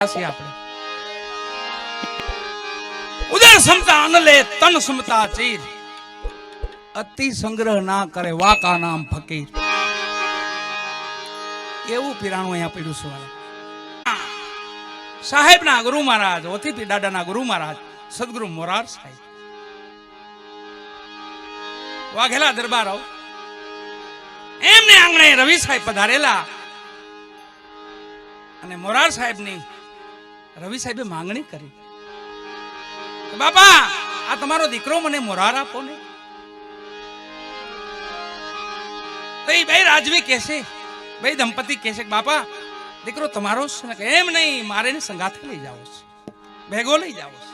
આપણે ઉદર સમતા અન લે તન સમતા ચીર, અતિ સંગ્રહ ના કરે વાકા નામ ફકીર. એવું પીરાણું અહીંયા પીડ્યું છે વાળા. સાહેબ ના ગુરુ મહારાજ, ઓથીપી દાદા ના ગુરુ મહારાજ સદગુરુ મોરાર સાહેબ વાઘેલા દરબારો એમને આંગણે રવિ સાહેબ પધારેલા અને મોરાર સાહેબ ની રવિ સાહેબે માંગણી કરી, બાપા આ તમારો દીકરો મને મોરાર આપો ને. તો એ ભાઈ રાજવી કહેશે, ભાઈ દંપતિ કહેશે બાપા દીકરો તમારો છે ને, એમ નહીં મારે ને સંગાથે લઈ જાવો છે, ભેગો લઈ જાવો છે.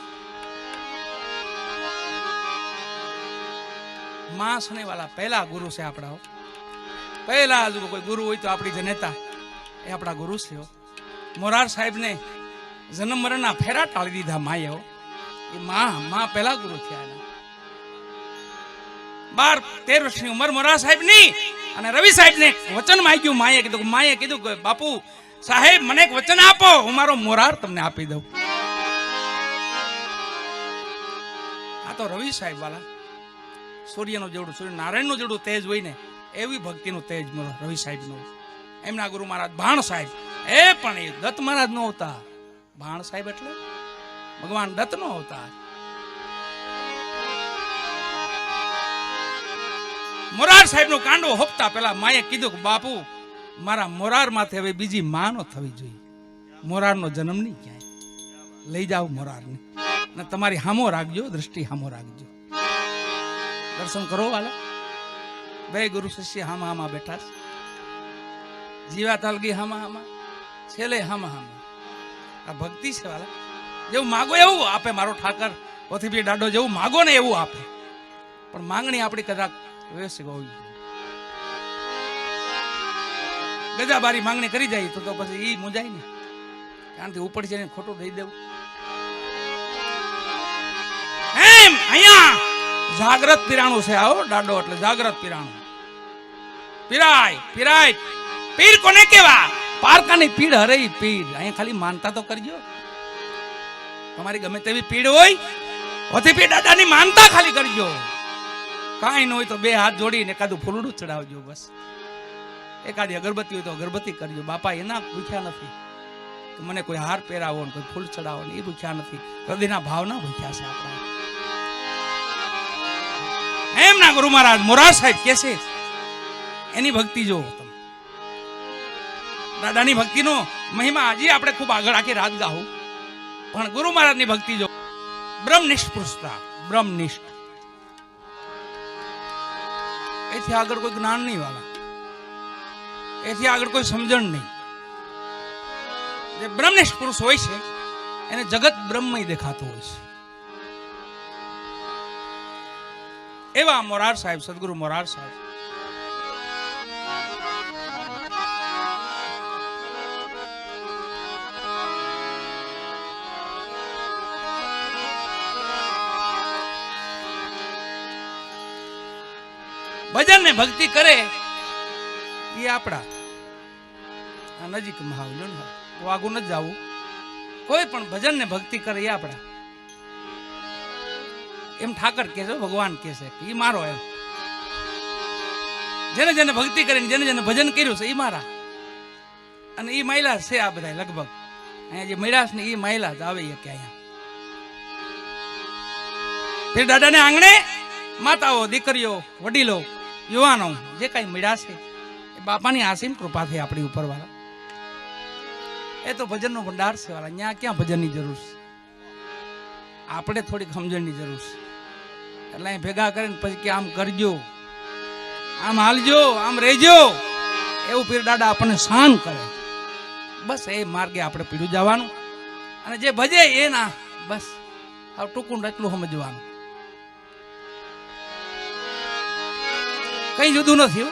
માં સને વાળા પહેલા ગુરુ છે આપણા, પહેલા કોઈ ગુરુ હોય તો આપણી જનેતા એ આપણા ગુરુ છે. મોરાર સાહેબ ને જન્મ મરણના ફેરા ટાળી દીધા માએ. એ માં પહેલા ગુરુ થયા. 12-13 વર્ષની ઉંમર મોરાર સાહેબ ની, અને રવિ સાહેબ ને વચન માંગ્યું માએ કીધું કે બાપુ સાહેબ મને એક વચન આપો, હું મારો મોરાર તમને આપી દઉં. આ તો રવિ સાહેબ વાળા સૂર્યનો જેવડું, સૂર્ય નારાયણનું જેવડું તેજ હોય ને એવી ભક્તિનું તેજ રવિ સાહેબ નું. એમના ગુરુ મહારાજ ભાણ સાહેબ, એ પણ એ દત્ત મહારાજ નો અવતાર. ભાણ સાહેબ એટલે ભગવાન દત્ત નો અવતાર. મોરાર સાહેબ નું કાંડો હોપતા પેલા માએ કીધું કે બાપુ મારા મોરાર માથે હવે બીજી માં નો થવી જોઈએ, મોરાર નો જન્મ નહીં ક્યાંય. લઈ જાઓ મોરાર ને, અને તમારી હામો રાખજો, દ્રષ્ટિ હામો રાખજો. દર્શન કરો વાલા. બે ગુરુ શિષ્ય હામા હામા બેઠા છે. જીવા તાલગી હામા હામા, છેલ્લે હામા હામા. આ ભક્તિ છે વાલા. જેવું માગો એવું આપે મારો ઠાકર ઓથીપી દાડો, જેવું માગો ને એવું આપે. પણ માંગણી આપણી કદાચ વ્યવસ્થિત હોવી જોઈએ. ગજાબારી માંગણી કરી જાય તો પછી ઈ મુંજાય ને, ત્યાંથી ઉપર છે ને ખોટું દઈ દેવું. એમ અહીંયા જાગ્રત પીરાણું છે. આવો દાડો એટલે જાગ્રત પીરાણું. પીરાય પીરાય. પીર કોને કેવા? પારકાની પીડ હરે પીર. અહીંયા ખાલી માનતા તો કરજો. તમારી ગમે તેવી પીડ હોય, ઓથીપી દાદાની માનતા ખાલી કરજો. કાંઈ ન હોય તો બે હાથ જોડીને એકાદું ફૂલડું ચડાવજો બસ. એકાદી અગરબત્તી હોય તો અગરબત્તી કરજો. બાપા એના પૂછ્યા નથી તો મને કોઈ હાર પહેરાવો ને કોઈ ફૂલ ચડાવો ને, એ પૂછ્યા નથી. હૃદયના ભાવના પૂછ્યા છે આપણા. એમના ગુરુ મહારાજ મોરાર સાહેબ કે છે એની ભક્તિ જો તમે, દાદાની ભક્તિનો મહિમા હજી આપણે ખૂબ આગળ આખી રાત ગાવું, પણ ગુરુ મહારાજની ભક્તિ જો. બ્રહ્મનિષ્ઠ પુરુષતા, બ્રહ્મનિષ્ઠ. એથી આગળ કોઈ જ્ઞાન નહીં વાલા, એથી આગળ કોઈ સમજણ નહીં. જે બ્રહ્મનિષ્ઠ પુરુષ હોય છે એને જગત બ્રહ્મય દેખાતું હોય છે. એવા મોરાર સાહેબ, સદગુરુ મોરાર સાહેબ ભજન ને ભક્તિ કરે એ આપણા નજીક મહાવલો ને વાગું ન જવું. કોઈ પણ ભજન ને ભક્તિ કરે એ આપણા. એમ ઠાકર કે છે, ભગવાન કે છે એ મારો. એમ જેને જેને ભક્તિ કરીને જેને જેને ભજન કર્યું છે એ મારા. અને એ મહિલા છે આ બધા લગભગ અહીંયા જે મળ્યા ને એ મહિલા જ આવે કે અહીંયા ફેર દાદાને આંગણે માતાઓ, દીકરીઓ, વડીલો, યુવાનો જે કઈ મળ્યા છે એ બાપાની આસીમ કૃપા થઈ આપણી ઉપર વાળા. એ તો ભજનનો ભંડાર છે વાળા. અહીંયા ક્યાં ભજનની જરૂર છે? આપણે થોડીક સમજણની જરૂર છે. એટલે અહીં ભેગા કરીને પછી કે આમ કરજો, આમ હાલજો, આમ રહેજો, એવું પીર દાદા આપણને શાન કરે. બસ એ માર્ગે આપણે પીડું જવાનું. અને જે ભજે એના બસ આ ટૂંકું એટલું સમજવાનું, કઈ જુદું નથી.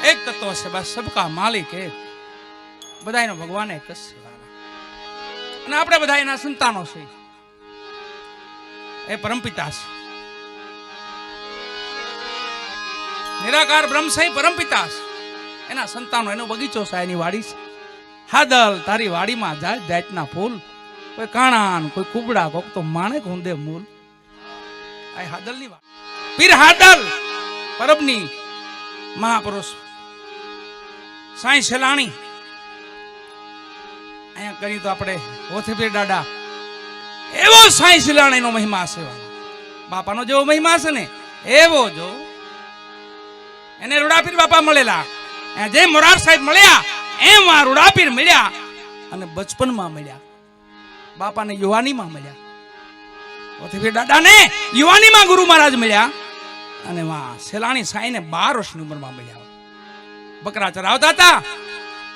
એક તત્વ છે બસ, સબકા માલિક એક. બધાનો ભગવાન એક જ છે અને આપણે બધા એના સંતાનો છે. એ પરમપિતા છે, નિરાકાર બ્રહ્મ છે, પરમપિતા છે. એના સંતાનો, એનો બગીચો છે, એની વાડી છે. હાદલ તારી વાડીમાં જાત જાતના ફૂલ, કોઈ કાણાન, કોઈ કુબડા, કોક તો માણેક ઊંધે મૂલ. આ હાદલની વાત. પીર હાદલ પરબની મહાપુરુષ સાંઈ સેલાણી અહીંયા કરી તો આપણે ઓથેપીર દાદા એવો સાંઈ સેલાણીનો મહિમા છે. બાપાનો જેવો મહિમા છે ને એવો જો એને રૂડાપીર બાપા મળેલા, જે મોરાર સાહેબ મળ્યા એમ આ રૂડાપીર મળ્યા, અને બચપનમાં મળ્યા, બાપાને યુવાનીમાં મળ્યા, ઓથેપીર દાદાને યુવાનીમાં ગુરુ મહારાજ મળ્યા, અને સેલાણી સાંઈને 12 વર્ષની ઉંમરમાં મળ્યા. બકરા ચરાવતા હતા.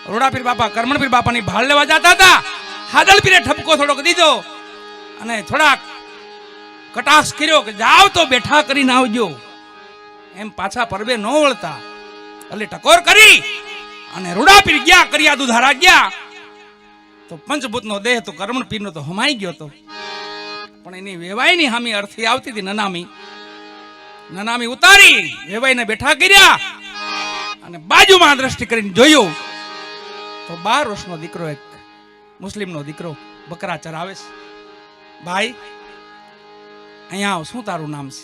રૂડાપીર બાપા કરમણપીર બાપાની ભાળ લેવા જતા હતા. હાદલપીરે ઠપકો થોડોક દીધો અને થોડાક કટાક્ષ કર્યો કે જાવ તો બેઠા કરીને આવજો. એમ પાછા પરબે ન વળતા એટલે ટકોર કરી અને રૂડાપીર ગયા, કર્યા દુધારા ગયા. તો પંચભૂતનો દેહ તો કરમણપીરનો તો હમાઈ ગયો હતો, પણ એની વેવાઈની હામી અર્થી આવતી હતી. નનામી ઉતારી વેવાઈને બેઠા કર્યા અને બાજુમાં દ્રષ્ટિ કરીને જોયું તો 12 વર્ષનો દીકરો, એક મુસ્લિમનો દીકરો બકરા ચરાવે છે. ભાઈ અહીંયા આવ, શું તારું નામ છે?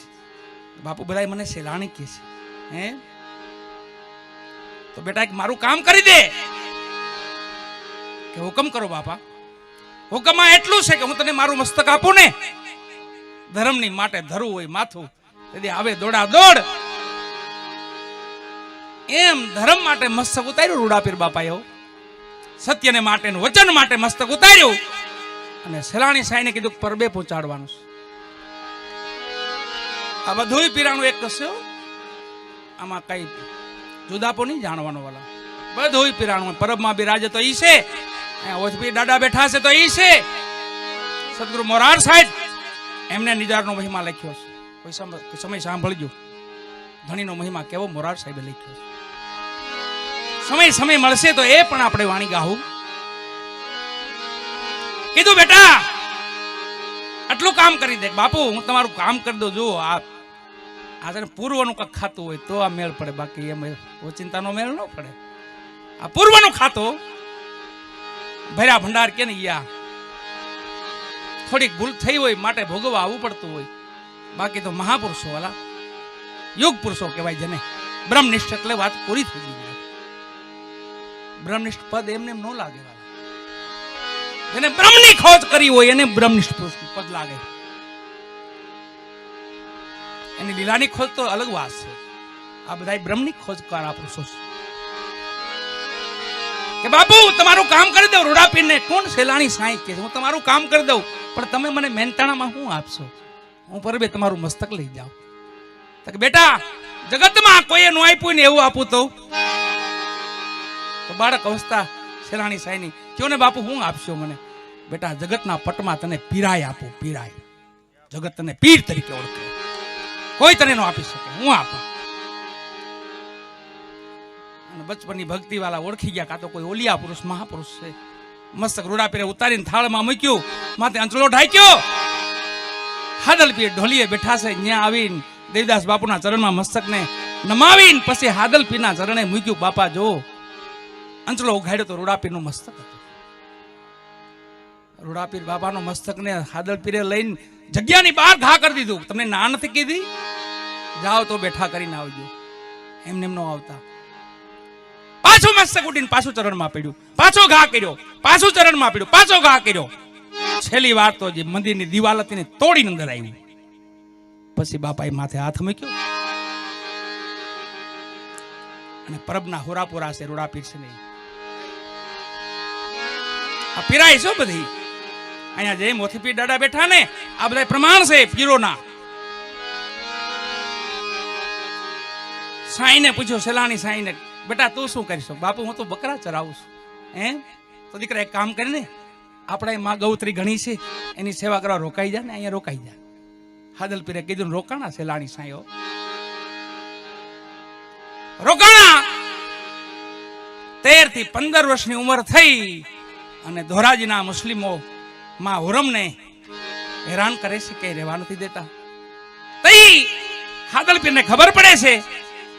બાપુ બધા મને સેલાણી કહે છે. હે તો બેટા એક મારું કામ કરી દે. કે હુકમ કરો બાપા. હુકમમાં એટલું છે કે હું તને મારું મસ્તક આપું ને, ધર્મની માટે ધરવું હોય માથું, તેથી આવે દોડા દોડ. એમ ધર્મ માટે મસ્તક ઉતાર્યું રૂડાપીર બાપાએ, સત્યને માટે વચન માટે મસ્તક ઉતાર્યું, અને સેલાણી સાંઈને કીધું પરબે પહોંચાડવાનું છે. આ બધું પીરાણું એક કશે, આમાં કઈ જુદાપો નહીં જાણવાનો વાલા. બધું પીરાણું પરબમાં બિરાજે તો ઈ છે, ઓથપીર દાદા બેઠા છે તો ઈ છે. સદગુરુ મોરાર સાહેબ એમને નિજારનો મહિમા લખ્યો છે. કોઈ સમય સાંભળજો, ધણીનો મહિમા કેવો મોરાર સાહેબે લખ્યો છે. સમય મળશે તો એ પણ આપણે વાણી ગાવું. કીધું બેટા આટલું કામ કરી દે. બાપુ હું તમારું કામ કરી દઉં. જો આ પૂર્વનું કઈક ખાતું હોય તો આ મેળ પડે, બાકી એમ ચિંતાનો મેળ ન પડે. આ પૂર્વનું ખાતું ભર્યા ભંડાર કે નહીં, યા થોડીક ભૂલ થઈ હોય માટે ભોગવવા આવવું પડતું હોય. બાકી તો મહાપુરુષો વાલા યુગ પુરુષો કહેવાય, જેને બ્રહ્મનિષ્ઠ એટલે વાત પૂરી થઈ ગઈ. બ્રહ્મનિષ્ઠ પદ એમને એમ ન લાગે વાલા. જેને બ્રહ્મની ખોજ કરી હોય એને બ્રહ્મનિષ્ઠ પુરુષ પદ લાગે. એની લીલાની ખોજ તો અલગ વાત છે. આ બધા બ્રહ્મની ખોજ કરનારા પુરુષો છે. કે બાપુ તમારું કામ કરી દઉં. રૂડાપીરને કોણ સેલાણી સાંઈ કે હું તમારું કામ કરી દઉં, પણ તમે મને મહેનતાણામાં શું આપશો? હું પરબે તમારું મસ્તક લઈ જાઉં. તો બેટા જગતમાં કોઈએ નો આપ્યું ને એવું આપું તો બાળક અવસ્થા સેલાણી સાંઈની કયો ને બાપુ હું આપશો મને? બેટા જગતના પટમાં તને પીરાય આપું. પીરાય જગત તને પીર તરીકે ઓળખે, કોઈ તને નો આપી શકે, હું આપું. અને બચપનની ભક્તિ વાળા ઓળખી ગયા, કાં તો કોઈ ઓલિયા પુરુષ મહાપુરુષ છે. મસ્તક રૂડાપીરે ઉતારીને થાળમાં મૂક્યું, માથે અંચળો ઢાંક્યો. હાદલપીર ઢોલીએ બેઠા છે, ત્યાં આવીને દેવદાસ બાપુના ચરણમાં મસ્તકને નમાવીને પછી હાદલપીરના ચરણે મૂક્યું. બાપા જો અંચળો ઉઘાડ્યો તો રૂડાપીરનું મસ્તક હતું. રૂડાપીર બાપાનો મસ્તકને હાદલપીરે લઈને જગ્યાની બહાર ઘા કરી દીધું. તમને ના નથી કીધી? જાઓ તો બેઠા કરીને આવજો. એમને એમ ન આવતા. પાછું મસ્તક ઉડીને પાછું ચરણમાં પડ્યું, પાછો ઘા કર્યો, પાછું ચરણમાં પડ્યું, પાછો ઘા કર્યો. છેલ્લી વાર તો જે મંદિરની દિવાલ હતી ને તોડીને અંદર આવી. પછી બાપાએ માથે હાથ મૂક્યો અને પરબના હોરાપુરા છે, રૂડાપીર છે નહીં. આ પીરાય છો બધી. અહીંયા જે મોથીપીર દાદા બેઠા ને આ બધા પ્રમાણ છે પીરોના. સાંઈને પૂછ્યો, સેલાણી સાંઈને, બેટા તું શું કરીશ? બાપુ હું તો બકરા ચરાવું છું. તો દીકરા એક કામ કરીને આપણે માં ગૌત્રી ઘણી છે, એની સેવા કરવા રોકાઈ જા ને, અહીંયા રોકાઈ જા. હાદલપીરે કીધું રોકાણા સેલાણી સાંઈઓ રોકાણા. 13 થી 15 વર્ષની ઉંમર થઈ અને ધોરાજીના મુસ્લિમો માં હુરમને હેરાન કરે છે કે રહેવા નથી દેતા. તઈ હાદલપીરને ખબર પડે છે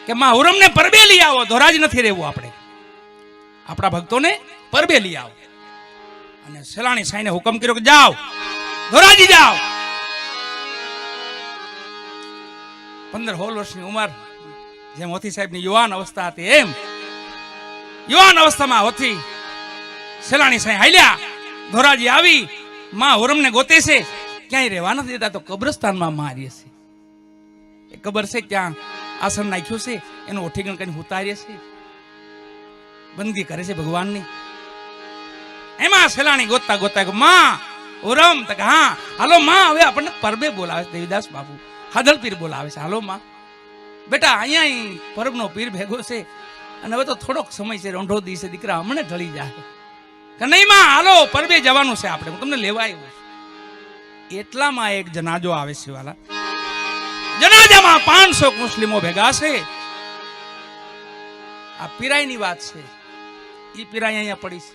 કે માં હુરમને પરબે લઈ આવો, ધોરાજી નથી રહેવું આપણે. આપણા ભક્તોને પરબે લઈ આવો. અને સેલાણી સાઈને હુકમ કર્યો કે જાઓ ધોરાજી જાઓ. 15-16 વર્ષની ઉંમર, જેમ હોથી સાહેબની યુવાન અવસ્થા હતી એમ યુવાન અવસ્થામાં હોથી સેલાણી સાઈ હાલ્યા. ધોરાજી આવી, માં હોરમને ગોતે છે, ક્યાંય રહેવા નથી દેતા તો કબ્રસ્તાનમાં મારીએ છે. એ કબર છે ક્યાં આસન નાખ્યું છે, એનું ઓઠીગણ કરીને ઉતારીએ છે, બંદગી કરે છે ભગવાનની. એમાં સેલાણી ગોતતા ગોતતા માં ઓરમ તક હા હાલો માં, હવે આપણને પરબે બોલાવે છે દેવીદાસ બાપુ, હાદળ પીર બોલાવે છે. હાલો માં બેટા, અહીંયા પરબનો પીર ભેગો છે અને હવે તો થોડોક સમય છે, રોંઢો દી છે, દીકરા હમણે ઢળી જાય કે નહીં માં, હાલો પરબે જવાનું છે આપણે, હું તમને લેવા આવ્યો છું. એટલામાં એક જનાજો આવે છે વાલા. જનાજામાં 500 મુસ્લિમો ભેગા છે. આ પીરાઈની વાત છે. ઈ પીરાઈ અહીંયા પડી છે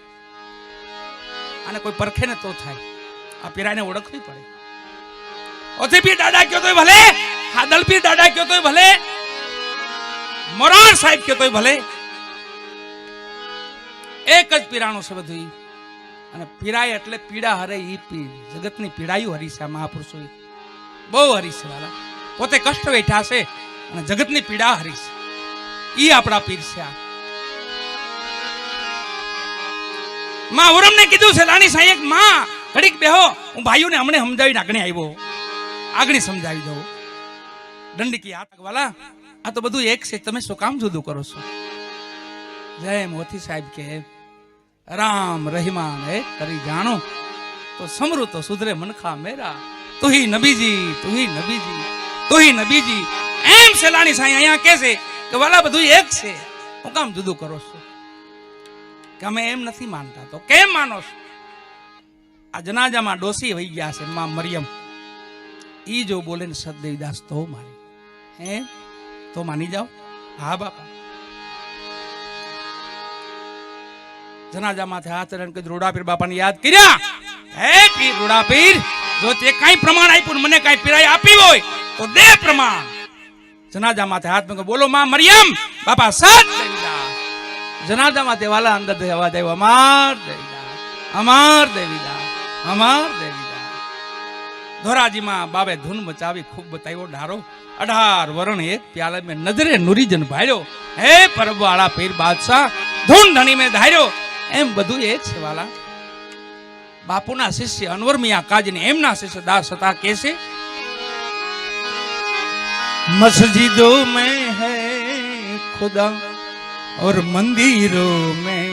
અને કોઈ પરખે ને તો થાય. આ પીરાઈને ઓળખવી પડે. ઓથી પીર દાદા કયો તોય ભલે, હાદલ પીર દાદા કયો તોય ભલે, મોરાર સાહેબ કયો તોય ભલે, એક જ પીરાણું છે બધું. અને પીરાય એટલે પીડા હરે. ઈ પીર જગતની પીડાયું હરી છે. મહાપુરુષો બહુ હરી છે વાલા, પોતે કષ્ટ વેઠા છે અને જગતની પીડા હરી છે. ઈ આપણા પીર છે. આ માં ઓરમને કીધું છે લાણી સાહેબ, માં ઘડીક બેહો, હું ભાઈઓને હમણે સમજાવીને આગળ આવ્યો, આગળ સમજાવી દઉં. દંડકી હાથ વાલા, આ તો બધું એક છે, તમે શું કામ જુદું કરો છો? જય મોતી સાહેબ કે રામ રહીમાન એક કરી જાણો તો સમૃ તો સુધરે મનખા મેરા, તું હી નબીજી, તું હી નબીજી, તું હી નબીજી. એમ સેલાણી સાઈ અહીંયા કે છે કે વાલા બધું એક છે, હું કામ જુદું કરો છો? કે અમે એમ નથી માનતા. તો કેમ માનો છો? આ જનાજામાં ડોસી વહી ગયા છે માં મરિયમ, ઈ જો બોલે ને સદદેવીદાસ તો માની, હે તો માની જાઓ. હા બાપા. જનાજામાંથી હાથ રણ કે રૂડાપીર બાપાને યાદ કર્યા. હે પીર રૂડાપીર, જો તે કઈ પ્રમાણ આપ્યું, મને કઈ પીરાઈ આપી હોય તો દે પ્રમાણ. જનાજામાંથી હાથ મેં બોલો માં મરિયમ, બાપા સત દેવીદાસ. જનાજામાંથી વાલા અંદર અવાજ આવ્યો, અમાર દેવીદાસ, અમાર દેવીદાસ, અમાર દેવીદાસ. ધોરાજીમાં બાબે ધૂન મચાવી ખૂબ બતાવ્યો ડારો. 18 વરણ એક પ્યાલે મેં નજરે નુરીજન ભાડ્યો. હે પરબવાળા પીર બાદશાહ, ધૂન ધણી મેં ધાર્યો. એમ બધું એક છે વાલા. બાપુના શિષ્ય અનવર મિયા કાજીને એમના શિષ્ય દાસ હતા કે છે, મસ્જિદો में है खुदा और मंदिरों में.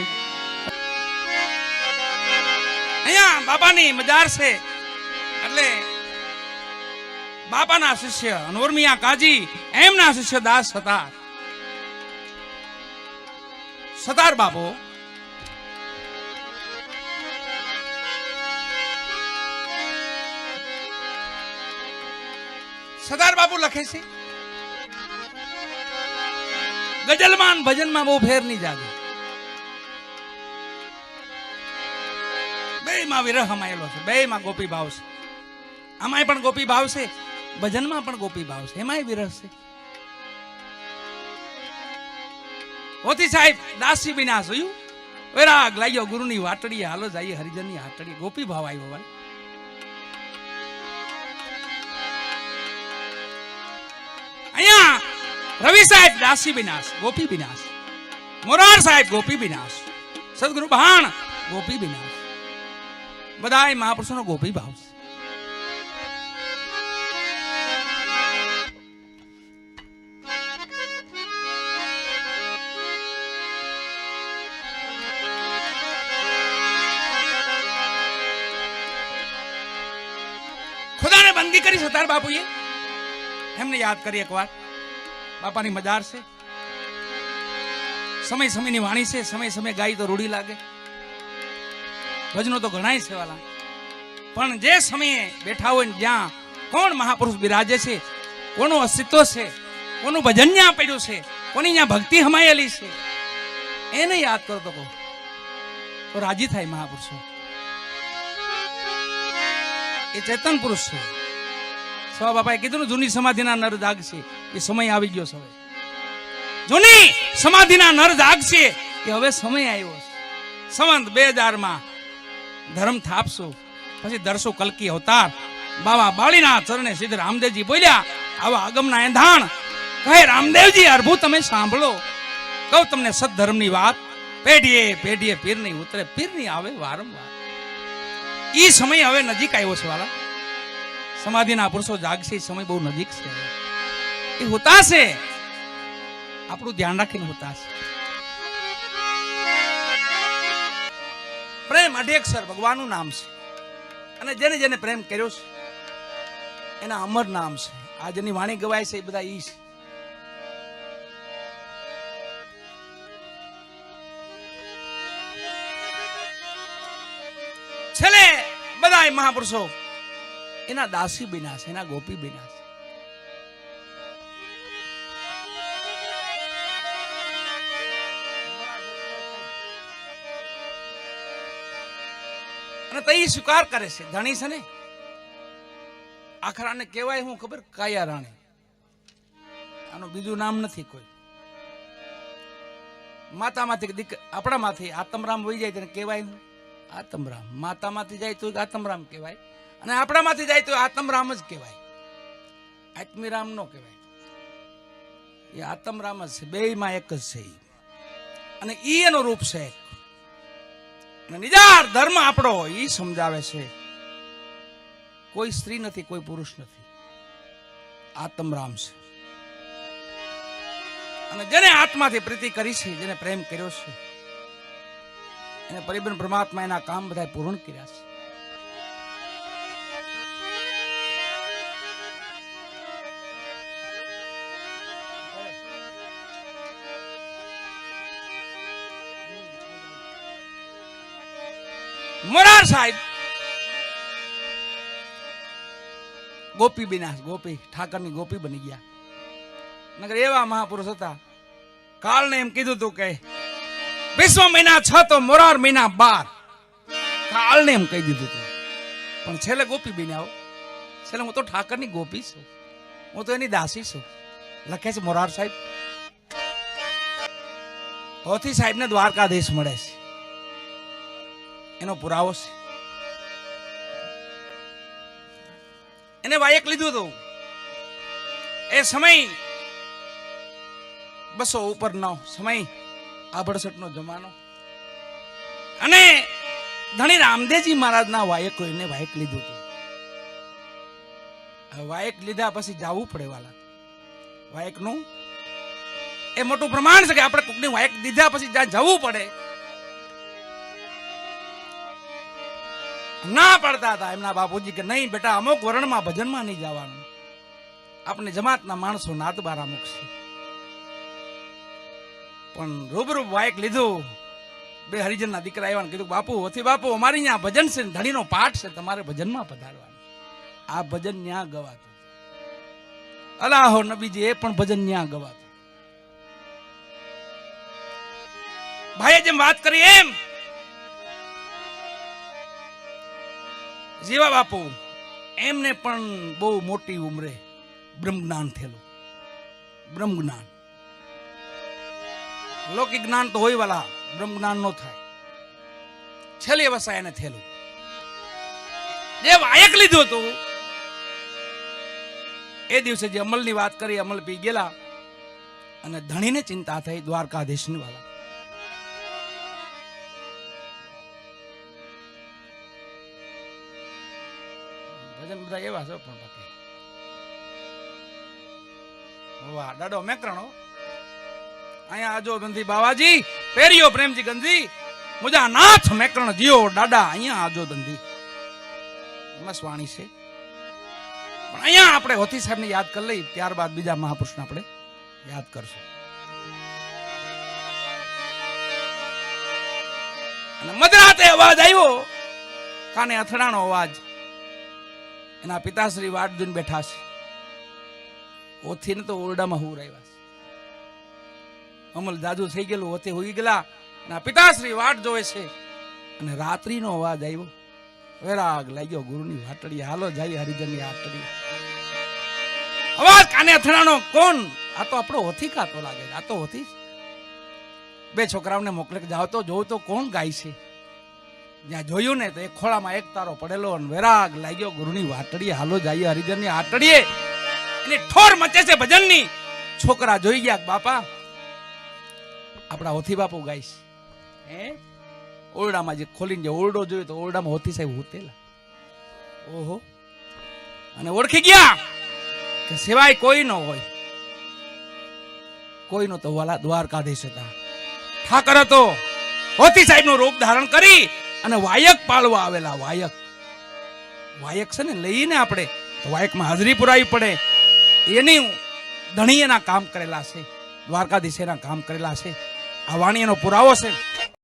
અહીંયા બાપાની મજાર છે એટલે બાપાના શિષ્ય અનવર મિયા કાજી એમના શિષ્ય દાસ હતા સતાર બાપુ. સદાર બાપુ લખે છે, ગજલમાન ભજનમાં બહુ ફેર નહીં જાગે. બે માં વિરહ હમાયેલો છે, બે માં ગોપી ભાવ છે. આમાંય પણ ગોપી ભાવ છે, ભજનમાં પણ ગોપી ભાવ છે, એમાંય વિરહ છે. હોતી સાહેબ દાસી બિના જોયું, વૈરાગ લાગ્યો ગુરુની વાટડીએ, હાલો જઈએ હરિજનની હાટડીએ. ગોપી ભાવ આવ્યો ભાઈ. અહીંયા રવિ સાહેબ દાસી વિનાશ, ગોપી વિનાશ. મોરાર સાહેબ ગોપી વિનાશ. સદગુરુ ભાણ ગોપી વિનાશ. બધાય મહાપુરુષોનો ગોપી ભાવ છે. ખુદાને બંદગી કરી સતાર બાપુએ, એમને યાદ કરી એકવાર. બાપાની મજાર છે, સમય સમયની વાણી છે, સમય સમય ગાય તો રૂડી લાગે. ભજનો તો ઘણાય છે વાલા, પણ જે સમયે બેઠા હોય ને જ્યાં કોણ મહાપુરુષ બિરાજે છે, કોનું અસ્તિત્વ છે, કોનું ભજન ત્યાં પડ્યું છે, કોની ત્યાં ભક્તિ હમાયેલી છે, એને યાદ કરો તો રાજી થાય મહાપુરુષો. એ ચેતન પુરુષ છે. સવા બાપાએ કીધું ને, જૂની સમાધિના નર જાગશે, એ સમય આવી ગયો છે. હવે જૂની સમાધિના નર જાગશે, એ હવે સમય આવ્યો છે. સંવંત 2000 ધર્મ થાપશું, પછી દર્શો કલકી અવતાર. બાબા બાળીના ચરણે સિદ્ધ રામદેવજી બોલ્યા, આવા અગમના એંધાણ કહે રામદેવજી અર્ભુ તમે સાંભળો. કહું તમને સદધર્મની વાત, પેઢીએ પેઢીએ પીર નહીં ઉતરે, પીર નહીં આવે વારંવાર. ઈ સમય હવે નજીક આવ્યો છે વાલા. સમાધિના પુરુષો જાગશે, સમય બહુ નજીક છે. એ હોતાશે, આપણું ધ્યાન રાખીને હોતાશે. પ્રેમ અઢેક્ષર ભગવાનનું નામ છે, અને જેને જેને પ્રેમ કર્યો છે એના અમર નામ છે. આ જેની વાણી ગવાય છે એ બધા ઈ છે. છેલ્લે બધા મહાપુરુષો એના દાસી બન્યા છે, એના ગોપી બન્યા છે. અને તઈ સ્વીકાર કરે છે. ધણી છે ને આખરાને કહેવાય હું ખબર, કાયા રાણી. આનું બીજું નામ નથી કોઈ. માતામાંથી આપણામાંથી આત્મરામ વહી જાય તેને કહેવાય હું આત્મરામ. માતામાંથી જાય તો આત્મરામ કહેવાય, અને આપણામાંથી જાય તો આત્મરામ જ કહેવાય. આત્મીરામ નો કહેવાય. એ આત્મરામ જ છે, બેયમાં એક જ છે. અને ઈ એનો રૂપ છે. નિજાર ધર્મ આપણો ઈ સમજાવે છે, કોઈ સ્ત્રી નથી, કોઈ પુરુષ નથી, આત્મરામ છે. અને જેને આત્માથી પ્રીતિ કરી છે, જેને પ્રેમ કર્યો છે, એને પરિબળ પરમાત્મા એના કામ બધા પૂર્ણ કર્યા છે. મોરાર સાહેબ ગોપી બન્યા, ગોપી ઠાકરની ગોપી બની ગયા. નગર એવા મહાપુરુષ હતા, કાળને એમ કીધું તું કે વિશ્વ મહિના 6 તો મોરાર મહિના 12. કાળને એમ કહી દીધું તું, પણ છેલ્લે ગોપી બન્યા. છેલ્લે હું તો ઠાકરની ગોપી છું, હું તો એની દાસી છું. લખે છે મોરાર સાહેબ. હોથી સાહેબને દ્વારકાધીશ મળે છે, એનો પુરાવો છે. એને વાયક લીધું હતું. એ સમય 200 ઉપરનો સમય, આભડસટનો જમાનો. અને ધણી રામદેવજી મહારાજના વાયકો એને વાયક લીધું હતું. વાયક લીધા પછી જવું પડે વાલા. વાયકનું એ મોટું પ્રમાણ છે કે આપણે કોકની વાયક દીધા પછી જ્યાં જવું પડે. ના પડતા હતા એમના બાપુજી કે નહીં બેટા, અમુક વર્ણમાં ભજનમાં નહીં જવાનું. આપણે જમાતના માણસો નાતબારા મૂકશે. પણ રૂબરૂ વાયક લીધું. 2 હરિજનના દીકરા આવ્યા કીધું, બાપુ ઓથી બાપુ અમારી ત્યાં ભજન છે, ધણીનો પાઠ છે, તમારે ભજનમાં પધારવાનું. આ ભજન ન્યા ગવાતું. અલાહો નબીજી એ પણ ભજન ન્યા ગવાતું. ભાઈએ જેમ વાત કરી એમ જીવા બાપુ એમને પણ બહુ મોટી ઉંમરે બ્રહ્મ જ્ઞાન થયેલું. બ્રહ્મ જ્ઞાન, લૌકિક જ્ઞાન તો હોય વાલા, બ્રહ્મ જ્ઞાન નો થાય. છેલ્લી અવસ્થા એને થયેલું. જે વાયક લીધું હતું એ દિવસે જે અમલની વાત કરી, અમલ પી ગયેલા. અને ધણીને ચિંતા થઈ દ્વારકાધીશની વાલા. ભજન બધા એવા છે પણ બાકી વાહ દાડો મેકરણો. અહીંયા આજો ગંધી બાવાજી પેરિયો પ્રેમજી ગંધી મુજા નાથ મેકરણ જીઓ દાડા અહીંયા આજો ગંધી મસવાણી છે. પણ અહીંયા આપણે હોથી સાહેબને યાદ કરી લઈ, ત્યારબાદ બીજા મહાપુરુષને આપણે યાદ કરશું. અને મધરાતે અવાજ આવ્યો, કાને અથડાણો અવાજ. એના પિતાશ્રી વાટ જોઈને બેઠા છે. ઓથી ને તો ઓરડામાં હું આવ્યા છે. અમલ જાજુ થઈ ગયેલું, ઓથી હોઈ ગયેલા. એના પિતાશ્રી વાટ જોવે છે. અને રાત્રિનો અવાજ આવ્યો. વેરાગ લાગ્યો ગુરુની વાટડી, હાલો જાય હરિજનની હાટડી. અવાજ કાને અથડાણો. કોણ? આ તો આપણો હોથી કાતો લાગે. આ તો હોથી બે છોકરાઓને મોકલે કે જાઓ તો જોઉં તો કોણ ગાય છે. જ્યાં જોયું ને તો એક ખોળામાં એક તારો પડેલો અને વેરાગ લાગ્યો ગુરુની વાટડીએ. હાલો જઈએ હરિજનની આટડીએ, એની ઠોર મચે છે ભજનની. છોકરા જોઈ ગયા કે બાપા આપણા હોથી બાપુ ગાય છે. હે ઓરડામાં જે ખોલીને જે ઓરડો જોયો તો ઓરડામાં હોથી સાહેબ હોતેલા. ઓહો, અને ઓળખી ગયા કે સિવાય કોઈ ન હોય. કોઈનો તો વાલા દ્વારકાધીશ હતા, ઠાકર હતો. હોથી સાહેબ નું રૂપ ધારણ કરી અને વાયક પાળવા આવેલા. વાયક છે ને લઈને આપણે તો વાયકમાં હાજરી પુરાવી પડે. એની ધણી એના કામ કરેલા છે, દ્વારકાધીશ એના કામ કરેલા છે. આ વાણી એનો પુરાવો છે.